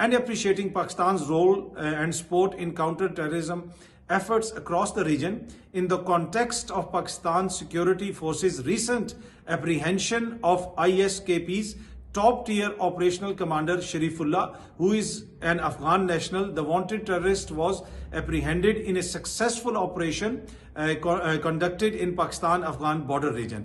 and appreciating Pakistan's role and support in counter-terrorism efforts across the region in the context of Pakistan's security forces' recent apprehension of ISKP's top-tier operational commander Sharifullah, who is an Afghan national. The wanted terrorist was apprehended in a successful operation conducted in Pakistan-Afghan border region.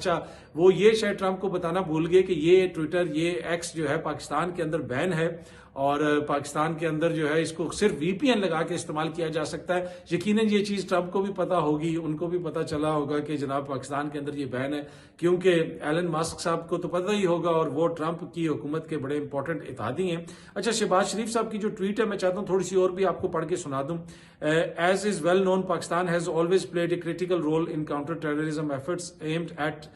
اچھا وہ یہ شاید Trump کو بتانا بھول گئے کہ یہ ٹویٹر یہ ایکس جو ہے پاکستان کے اندر بین ہے اور پاکستان کے اندر جو ہے اس کو صرف وی پی این لگا کے استعمال کیا جا سکتا ہے. یقیناً یہ چیز ٹرمپ کو بھی پتا ہوگی, ان کو بھی پتا چلا ہوگا کہ جناب پاکستان کے اندر یہ بین ہے, کیونکہ ایلن ماسک صاحب کو تو پتہ ہی ہوگا اور وہ ٹرمپ کی حکومت کے بڑے امپورٹنٹ اتحادی ہیں. اچھا شہباز شریف صاحب کی جو ٹویٹ ہے میں چاہتا ہوں تھوڑی سی اور بھی آپ کو پڑھ کے سنا دوں. As is well known Pakistan has always played a critical role in counter terrorism efforts aimed at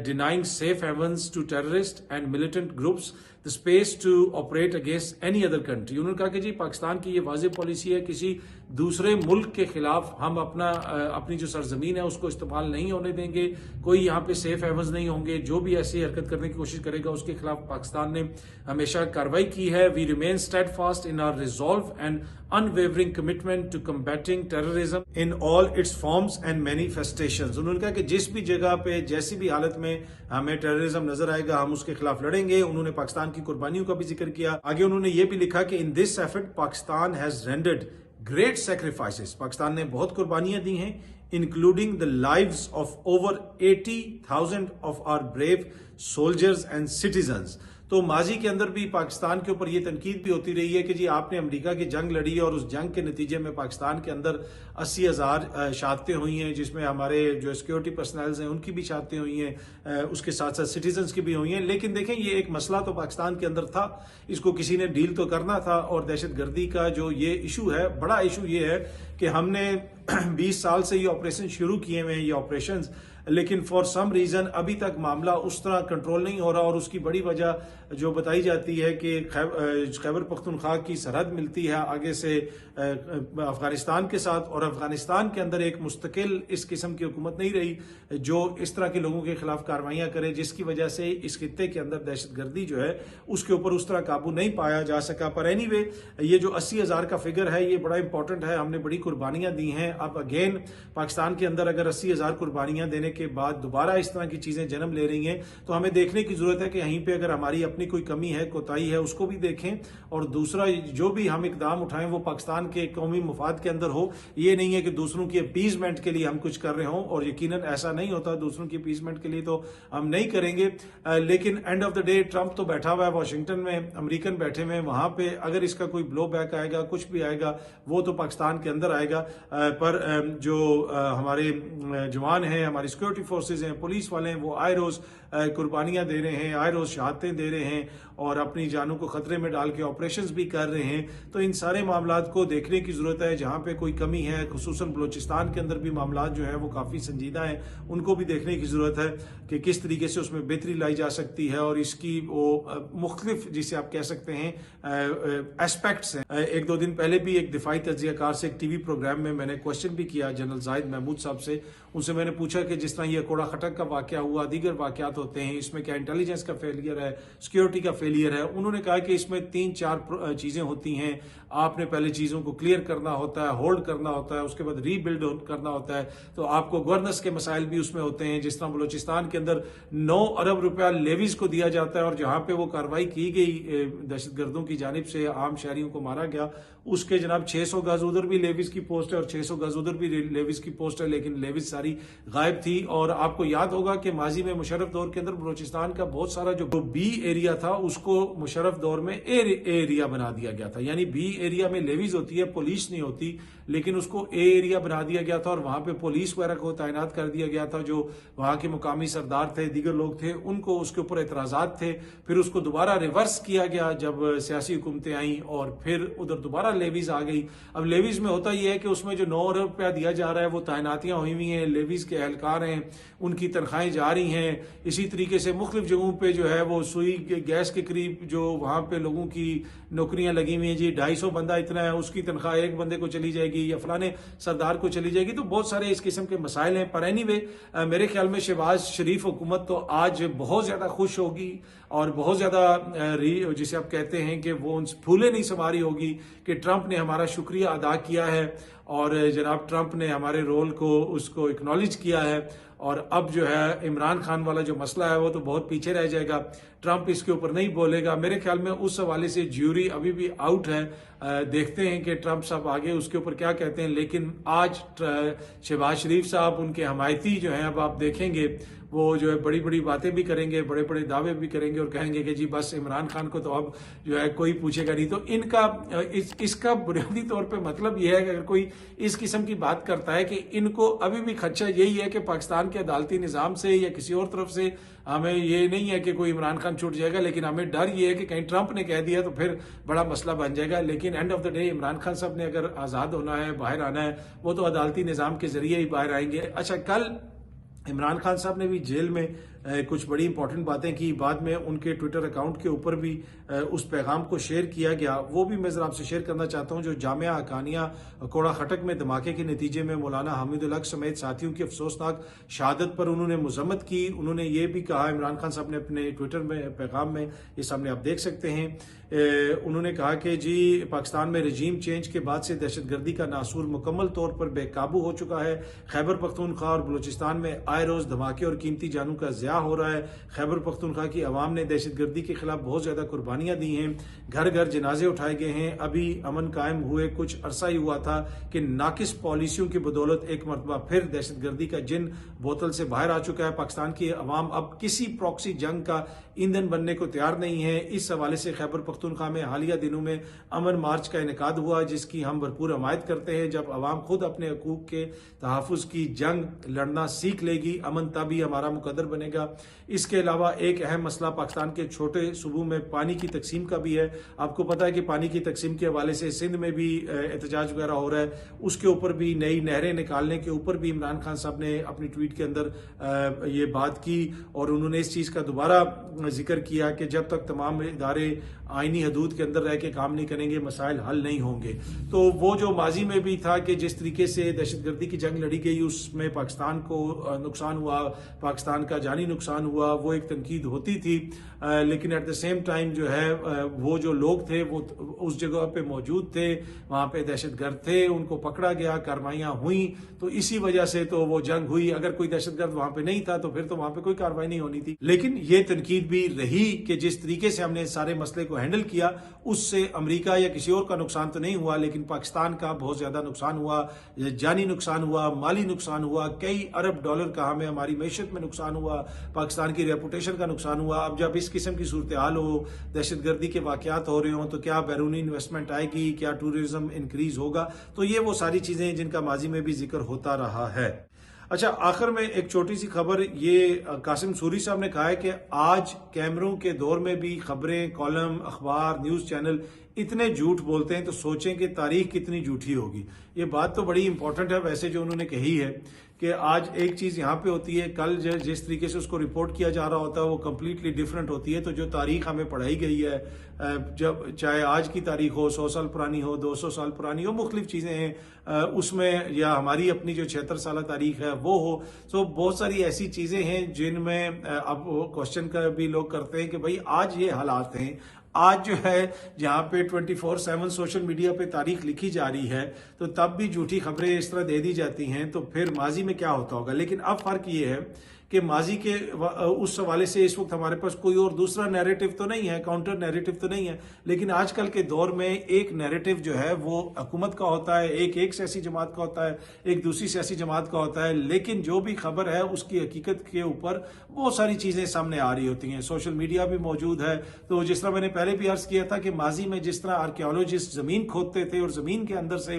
denying safe havens to terrorist and militant groups the space to operate against any other country. انہوں نے کہا کہ جی پاکستان کی یہ واضح policy ہے کسی دوسرے ملک کے خلاف ہم اپنی جو سرزمین ہے اس کو استعمال نہیں ہونے دیں گے, کوئی یہاں پہ سیف ہیونز نہیں ہوں گے, جو بھی ایسی حرکت کرنے کی کوشش کرے گا اس کے خلاف پاکستان نے ہمیشہ کارروائی کی ہے. We remain steadfast in our resolve and unwavering commitment to combating terrorism in all its forms and manifestations. انہوں نے کہا کہ جس بھی جگہ پہ جیسی بھی حالت میں ہمیں ٹیررزم نظر آئے گا ہم اس کے خلاف لڑیں گے. انہوں نے پاکستان کی قربانیوں کا بھی ذکر کیا. آگے انہوں نے یہ بھی لکھا کہ in this effort Pakistan has rendered great sacrifices. Pakistan نے بہت قربانیاں دی ہیں including the lives of over 80,000 of our brave soldiers and citizens. تو ماضی کے اندر بھی پاکستان کے اوپر یہ تنقید بھی ہوتی رہی ہے کہ جی آپ نے امریکہ کی جنگ لڑی اور اس جنگ کے نتیجے میں پاکستان کے اندر 80,000 شہادتیں ہوئی ہیں, جس میں ہمارے جو سیکیورٹی پرسنلز ہیں ان کی بھی شہادتیں ہوئی ہیں, اس کے ساتھ ساتھ سٹیزنز کی بھی ہوئی ہیں. لیکن دیکھیں یہ ایک مسئلہ تو پاکستان کے اندر تھا, اس کو کسی نے ڈیل تو کرنا تھا. اور دہشت گردی کا جو یہ ایشو ہے, بڑا ایشو یہ ہے کہ ہم نے 20 سال سے یہ آپریشن شروع کیے ہوئے ہیں, یہ آپریشنز, لیکن فار سم ریزن ابھی تک معاملہ اس طرح کنٹرول نہیں ہو رہا. اور اس کی بڑی وجہ جو بتائی جاتی ہے کہ خیبر پختونخوا کی سرحد ملتی ہے آگے سے افغانستان کے ساتھ, اور افغانستان کے اندر ایک مستقل اس قسم کی حکومت نہیں رہی جو اس طرح کے لوگوں کے خلاف کاروائیاں کرے, جس کی وجہ سے اس خطے کے اندر دہشت گردی جو ہے اس کے اوپر اس طرح قابو نہیں پایا جا سکا. پر اینی وے یہ جو 80,000 کا فگر ہے یہ بڑا امپورٹنٹ ہے, ہم نے بڑی قربانیاں دی ہیں. اب اگین پاکستان کے اندر اگر 80,000 قربانیاں دینے کے بعد دوبارہ اس طرح کی چیزیں جنم لے رہی ہیں تو ہمیں دیکھنے کی ضرورت ہے کہ یہیں پہ اگر ہماری اپنی کوئی کمی ہے, کوتاہی ہے, اس کو بھی دیکھیں. اور دوسرا جو بھی ہم اقدام اٹھائیں وہ پاکستان کے قومی مفاد کے اندر ہو. یہ نہیں ہے کہ دوسروں کی اپیزمنٹ کے لیے ہم کچھ کر رہے ہوں, اور یقیناً ایسا نہیں ہوتا, دوسروں کی اپیزمنٹ کے لیے تو ہم نہیں کریں گے. لیکن and of the day Trump تو بیٹھا ہوا ہے واشنگٹن میں, امریکن بیٹھے ہوئے ہیں وہاں پہ, اگر اس کا کوئی بلو بیک آئے گا, کچھ بھی آئے گا, وہ تو پاکستان کے اندر آئے گا. پر جو ہمارے جوان ہیں, ہماری سیکورٹی فورسز ہیں, پولیس والے ہیں, وہ آئے روز قربانیاں دے رہے ہیں, آئے روز شہادتیں دے رہے ہیں اور اپنی جانوں کو خطرے میں ڈال کے آپریشنز بھی کر رہے ہیں. تو ان سارے معاملات کو دیکھنے کی ضرورت ہے. جہاں پہ کوئی کمی ہے, خصوصاً بلوچستان کے اندر بھی معاملات جو ہیں وہ کافی سنجیدہ ہیں, ان کو بھی دیکھنے کی ضرورت ہے کہ کس طریقے سے اس میں بہتری لائی جا سکتی ہے. اور اس کی وہ مختلف جسے آپ کہہ سکتے ہیں ایسپیکٹس ہیں. ایک دو دن پہلے بھی ایک دفاعی تجزیہ کار سے ایک ٹی وی پروگرام میں نے کوشچن بھی کیا جنرل زاہد محمود صاحب سے. ان سے میں نے پوچھا کہ جس طرح یہ کوڑا خٹک کا واقعہ ہوا, دیگر واقعات ہوتے ہیں, اس میں کیا انٹیلیجنس کا فیلئر ہے, سیکیورٹی کا فیلئر ہے. انہوں نے کہا کہ اس میں 3-4 چیزیں ہوتی ہیں. آپ نے پہلے چیزوں کو کلیئر کرنا ہوتا ہے, ہولڈ کرنا ہوتا ہے, اس کے بعد ری بلڈ کرنا ہوتا ہے. تو آپ کو گورننس کے مسائل بھی اس میں ہوتے ہیں. جس طرح بلوچستان کے اندر 9 ارب روپیہ لیویز کو دیا جاتا ہے, اور جہاں پہ وہ کارروائی کی گئی دہشت گردوں کی جانب سے عام شہریوں کو مارا گیا, اس کے جناب 600 گز ادھر بھی لیویز کی پوسٹ ہے اور 600 گز ادھر بھی لیویز کی پوسٹ ہے, لیکن لیویز ساری غائب تھی. اور آپ کو یاد ہوگا کہ ماضی میں مشرف دور کے اندر بلوچستان کا بہت سارا جو بی ایریا تھا اس کو مشرف دور میں اے ایریا بنا دیا گیا تھا. یعنی بی ایریا میں لیویز ہوتی ہے, پولیس نہیں ہوتی, لیکن اس کو اے ایریا بنا دیا گیا تھا اور وہاں پہ پولیس وغیرہ کو تعینات کر دیا گیا تھا. جو وہاں کے مقامی سردار تھے, دیگر لوگ تھے, ان کو اس کے اوپر اعتراضات تھے. پھر اس کو دوبارہ ریورس کیا گیا جب سیاسی حکومتیں آئیں, اور پھر ادھر دوبارہ لیویز آ گئی. اب لیویز میں ہوتا یہ ہے کہ اس میں جو 9 ارب روپیہ دیا جا رہا ہے وہ تعیناتیاں ہوئی ہوئی ہیں, لیویز کے اہلکار ہیں, ان کی تنخواہیں جاری ہیں. اسی طریقے سے مختلف جگہوں پہ جو ہے وہ سوئی گیس کے قریب جو وہاں پہ لوگوں کی نوکریاں لگی ہوئی ہیں, جی 250 بندہ اتنا ہے, اس کی تنخواہ ایک بندے کو چلی جائے گی یا فلانے سردار کو چلی جائے گی. تو بہت سارے اس قسم کے مسائل ہیں. پر اینی وے میرے خیال میں شہباز شریف حکومت تو آج بہت زیادہ خوش ہوگی اور بہت زیادہ جسے آپ کہتے ہیں کہ وہ پھولے نہیں سنواری ہوگی کہ ٹرمپ نے ہمارا شکریہ ادا کیا ہے اور جناب ٹرمپ نے ہمارے رول کو اس کو اکنالج کیا ہے. اور اب جو ہے عمران خان والا جو مسئلہ ہے وہ تو بہت پیچھے رہ جائے گا، ٹرمپ اس کے اوپر نہیں بولے گا۔ میرے خیال میں اس حوالے سے جیوری ابھی بھی آؤٹ ہے، دیکھتے ہیں کہ ٹرمپ صاحب آگے اس کے اوپر کیا کہتے ہیں۔ لیکن آج شہباز شریف صاحب ان کے حمایتی جو ہیں، اب آپ دیکھیں گے وہ جو ہے بڑی بڑی باتیں بھی کریں گے، بڑے بڑے دعوے بھی کریں گے اور کہیں گے کہ جی بس عمران خان کو تو اب جو ہے کوئی پوچھے گا نہیں۔ تو ان کا اس کا بنیادی طور پہ مطلب یہ ہے کہ اگر کوئی اس قسم کی بات کرتا ہے کہ ان کو ابھی بھی خدشہ یہی ہے کہ پاکستان کے عدالتی نظام سے یا کسی اور طرف سے ہمیں یہ نہیں ہے کہ کوئی عمران خان چھوٹ جائے گا، لیکن ہمیں ڈر یہ ہے کہ کہیں ٹرمپ نے کہہ دیا تو پھر بڑا مسئلہ بن جائے گا۔ لیکن and of the day Imran Khan صاحب نے اگر آزاد ہونا ہے، باہر آنا ہے، وہ تو عدالتی نظام کے ذریعے ہی باہر آئیں گے۔ اچھا، کل عمران خان صاحب نے بھی جیل میں کچھ بڑی امپورٹنٹ باتیں کی، بعد میں ان کے ٹویٹر اکاؤنٹ کے اوپر بھی اس پیغام کو شیئر کیا گیا، وہ بھی میں ذرا آپ سے شیئر کرنا چاہتا ہوں۔ جو جامعہ حقانیہ کوڑا خٹک میں دھماکے کے نتیجے میں مولانا حامد الحق سمیت ساتھیوں کی افسوسناک شہادت پر انہوں نے مذمت کی، انہوں نے یہ بھی کہا، عمران خان صاحب نے اپنے ٹویٹر میں پیغام میں یہ سامنے آپ دیکھ سکتے ہیں، انہوں نے کہا کہ جی پاکستان میں رجیم چینج کے بعد سے دہشت گردی کا ناسور مکمل طور پر بے قابو ہو چکا ہے، خیبر پختونخوا اور بلوچستان میں آئے روز دھماکے اور قیمتی جانوں کا ضیاع ہو رہا ہے۔ خیبر پختونخوا کی عوام نے دہشت گردی کے خلاف بہت زیادہ قربانیاں دی ہیں، گھر گھر جنازے اٹھائے گئے ہیں، ابھی امن قائم ہوئے کچھ عرصہ ہی ہوا تھا کہ ناقص پالیسیوں کی بدولت ایک مرتبہ پھر دہشت گردی کا جن بوتل سے باہر آ چکا ہے۔ پاکستان کی عوام اب کسی پراکسی جنگ کا ایندھن بننے کو تیار نہیں ہے۔ اس حوالے سے خیبر پختونخوا میں حالیہ دنوں میں امن مارچ کا انعقاد ہوا، جس کی ہم بھرپور حمایت کرتے ہیں۔ جب عوام خود اپنے حقوق کے تحفظ کی جنگ لڑنا سیکھ لے گی، امن تبھی ہمارا مقدر بنے گا۔ اس کے علاوہ ایک اہم مسئلہ پاکستان کے چھوٹے صوبوں میں پانی کی تقسیم کا بھی ہے۔ آپ کو پتا ہے کہ پانی کی تقسیم کے حوالے سے سندھ میں بھی احتجاج وغیرہ ہو رہا ہے، اس کے اوپر بھی نئی نہریں نکالنے کے اوپر بھی عمران خان صاحب نے اپنی ٹویٹ کے اندر یہ بات کی، اور انہوں نے اس چیز کا دوبارہ ذکر کیا کہ جب تک تمام ادارے آئینی حدود کے اندر رہ کے کام نہیں کریں گے، مسائل حل نہیں ہوں گے۔ تو وہ جو ماضی میں بھی تھا کہ جس طریقے سے دہشت گردی کی جنگ لڑی گئی، اس میں پاکستان کو نقصان ہوا، پاکستان کا جانی نقصان ہوا، وہ ایک تنقید ہوتی تھی، لیکن ایٹ دا سیم ٹائم جو ہے وہ جو لوگ تھے وہ اس جگہ پہ موجود تھے، وہاں پہ دہشت گرد تھے، ان کو پکڑا گیا، کارروائیاں ہوئیں، تو اسی وجہ سے تو وہ جنگ ہوئی۔ اگر کوئی دہشت گرد وہاں پہ نہیں تھا تو پھر تو وہاں پہ کوئی کارروائی نہیں ہونی تھی۔ لیکن یہ تنقید بھی رہی کہ جس طریقے سے ہم نے سارے مسئلے کو ہینڈل کیا، اس سے امریکہ یا کسی اور کا نقصان تو نہیں ہوا، لیکن پاکستان کا بہت زیادہ نقصان ہوا، جانی نقصان ہوا، مالی نقصان ہوا، کئی ارب ڈالر کا ہمیں ہماری معیشت میں نقصان ہوا، پاکستان کی ریپوٹیشن کا نقصان ہوا۔ اب جب اس قسم کی صورتحال ہو، دہشت گردی کے واقعات ہو رہے ہوں، تو کیا بیرونی انویسٹمنٹ آئے گی، کیا ٹورزم انکریز ہوگا؟ تو یہ وہ ساری چیزیں ہیں جن کا ماضی میں بھی ذکر ہوتا رہا ہے۔ اچھا، آخر میں ایک چھوٹی سی خبر، یہ قاسم سوری صاحب نے کہا ہے کہ آج کیمروں کے دور میں بھی خبریں، کالم، اخبار، نیوز چینل اتنے جھوٹ بولتے ہیں تو سوچیں کہ تاریخ کتنی جھوٹی ہوگی۔ یہ بات تو بڑی امپورٹنٹ ہے ویسے جو انہوں نے کہی ہے کہ آج ایک چیز یہاں پہ ہوتی ہے، کل جس طریقے سے اس کو رپورٹ کیا جا رہا ہوتا ہے وہ کمپلیٹلی ڈیفرنٹ ہوتی ہے۔ تو جو تاریخ ہمیں پڑھائی گئی ہے، جب چاہے آج کی تاریخ ہو، 100 سال پرانی ہو، 200 سال پرانی ہو، مختلف چیزیں ہیں اس میں، یا ہماری اپنی جو 76 سالہ تاریخ ہے وہ ہو، تو بہت ساری ایسی چیزیں ہیں جن میں اب کوشچن کا بھی لوگ کرتے ہیں کہ بھائی آج یہ حالات ہیں، آج جو ہے جہاں پہ 24/7 سوشل میڈیا پہ تاریخ لکھی جا رہی ہے، تو تب بھی جھوٹی خبریں اس طرح دے دی جاتی ہیں، تو پھر ماضی میں کیا ہوتا ہوگا۔ لیکن اب فرق یہ ہے کہ ماضی کے اس حوالے سے اس وقت ہمارے پاس کوئی اور دوسرا نیریٹو تو نہیں ہے، کاؤنٹر نیریٹو تو نہیں ہے، لیکن آج کل کے دور میں ایک نیریٹو جو ہے وہ حکومت کا ہوتا ہے، ایک سیاسی جماعت کا ہوتا ہے، ایک دوسری سیاسی جماعت کا ہوتا ہے، لیکن جو بھی خبر ہے اس کی حقیقت کے اوپر بہت ساری چیزیں سامنے آ رہی ہوتی ہیں۔ سوشل میڈیا بھی موجود ہے، تو جس طرح میں نے پہلے بھی عرض کیا تھا کہ ماضی میں جس طرح آرکیالوجسٹ زمین کھودتے تھے اور زمین کے اندر سے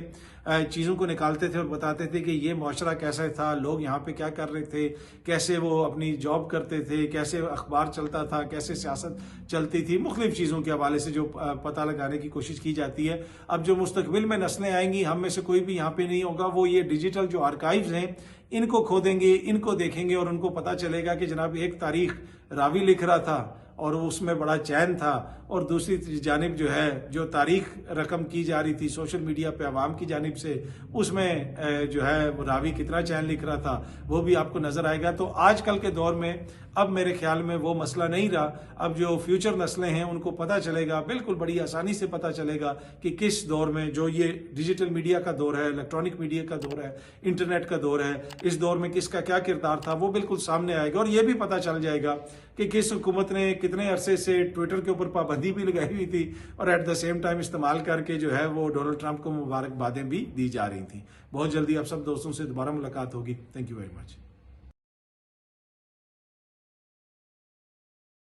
چیزوں کو نکالتے تھے اور بتاتے تھے کہ یہ معاشرہ کیسا تھا، لوگ یہاں پہ کیا کر رہے تھے، کیسے وہ اپنی جاب کرتے تھے، کیسے اخبار چلتا تھا، کیسے سیاست چلتی تھی، مختلف چیزوں کے حوالے سے جو پتہ لگانے کی کوشش کی جاتی ہے۔ اب جو مستقبل میں نسلیں آئیں گی، ہم میں سے کوئی بھی یہاں پہ نہیں ہوگا، وہ یہ ڈیجیٹل جو آرکائیوز ہیں ان کو کھودیں گے، ان کو دیکھیں گے، اور ان کو پتہ چلے گا کہ جناب ایک تاریخ راوی لکھ رہا تھا اور اس میں بڑا چین تھا، اور دوسری جانب جو ہے جو تاریخ رقم کی جا رہی تھی سوشل میڈیا پہ عوام کی جانب سے، اس میں جو ہے راوی کتنا چین لکھ رہا تھا وہ بھی آپ کو نظر آئے گا۔ تو آج کل کے دور میں اب میرے خیال میں وہ مسئلہ نہیں رہا. اب جو فیوچر نسلیں ہیں ان کو پتہ چلے گا, بالکل بڑی آسانی سے پتہ چلے گا کہ کس دور میں, جو یہ ڈیجیٹل میڈیا کا دور ہے, الیکٹرانک میڈیا کا دور ہے, انٹرنیٹ کا دور ہے, اس دور میں کس کا کیا کردار تھا وہ بالکل سامنے آئے گا. اور یہ بھی پتہ چل جائے گا کہ کس حکومت نے کتنے عرصے سے ٹویٹر کے اوپر پابندی بھی لگائی ہوئی تھی اور ایٹ دا سیم ٹائم استعمال کر کے جو ہے وہ ڈونلڈ ٹرمپ کو مبارکبادیں بھی دی جا رہی تھیں. بہت جلدی آپ سب دوستوں سے دوبارہ ملاقات ہوگی. Thank you very much.